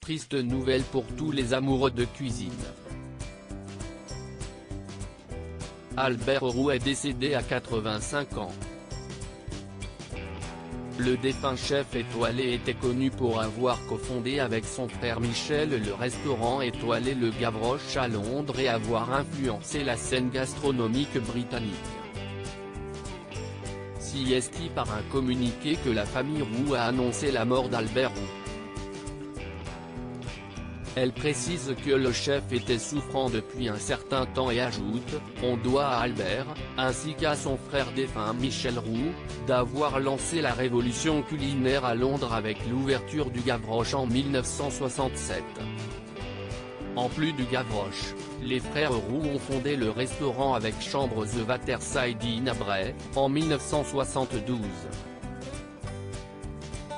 triste nouvelle pour tous les amoureux de cuisine. Albert Roux est décédé à 85 ans. Le défunt chef étoilé était connu pour avoir cofondé avec son frère Michel le restaurant étoilé Le Gavroche à Londres et avoir influencé la scène gastronomique britannique. Si est par un communiqué que la famille Roux a annoncé la mort d'Albert Roux. Elle précise que le chef était souffrant depuis un certain temps et ajoute « On doit à Albert, ainsi qu'à son frère défunt Michel Roux, d'avoir lancé la révolution culinaire à Londres avec l'ouverture du Gavroche en 1967. » En plus du Gavroche, les frères Roux ont fondé le restaurant avec chambre The Waterside Inn à Bray, en 1972.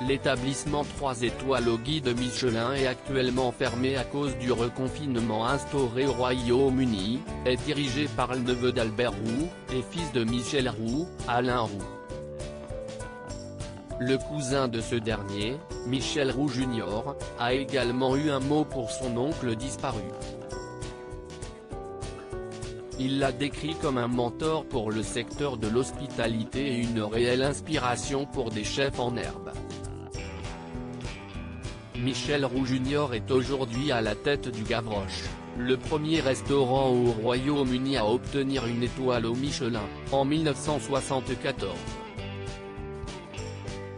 L'établissement 3 étoiles au guide Michelin est actuellement fermé à cause du reconfinement instauré au Royaume-Uni, est dirigé par le neveu d'Albert Roux, et fils de Michel Roux, Alain Roux. Le cousin de ce dernier, Michel Roux Jr., a également eu un mot pour son oncle disparu. Il l'a décrit comme un mentor pour le secteur de l'hospitalité et une réelle inspiration pour des chefs en herbe. Michel Roux Jr. est aujourd'hui à la tête du Gavroche, le premier restaurant au Royaume-Uni à obtenir une étoile au Michelin, en 1974.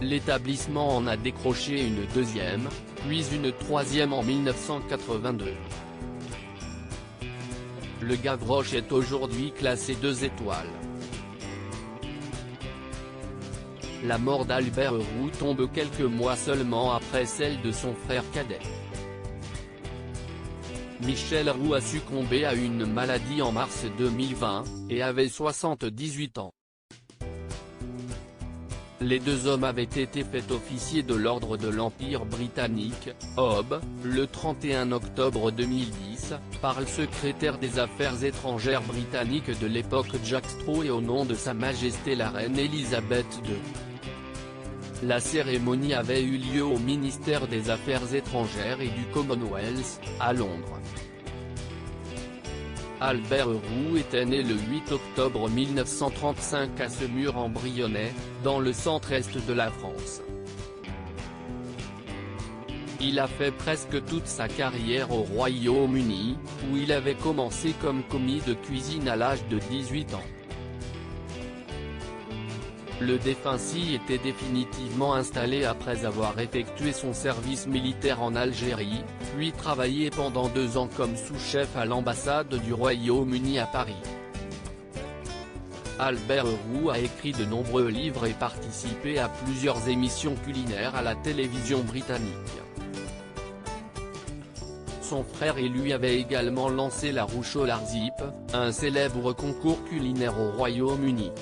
L'établissement en a décroché une deuxième, puis une troisième en 1982. Le Gavroche est aujourd'hui classé 2 étoiles. La mort d'Albert Roux tombe quelques mois seulement après celle de son frère cadet. Michel Roux a succombé à une maladie en mars 2020, et avait 78 ans. Les deux hommes avaient été faits officiers de l'Ordre de l'Empire britannique, OB, le 31 octobre 2010, par le secrétaire des Affaires étrangères britannique de l'époque Jack Straw et au nom de Sa Majesté la Reine Elisabeth II. La cérémonie avait eu lieu au ministère des Affaires étrangères et du Commonwealth, à Londres. Albert Roux était né le 8 octobre 1935 à Semur-en-Brionnais, dans le centre-est de la France. Il a fait presque toute sa carrière au Royaume-Uni, où il avait commencé comme commis de cuisine à l'âge de 18 ans. Le défunt s'y était définitivement installé après avoir effectué son service militaire en Algérie, puis travaillé pendant 2 ans comme sous-chef à l'ambassade du Royaume-Uni à Paris. Albert Roux a écrit de nombreux livres et participé à plusieurs émissions culinaires à la télévision britannique. Son frère et lui avaient également lancé la Roucholar Zip, un célèbre concours culinaire au Royaume-Uni.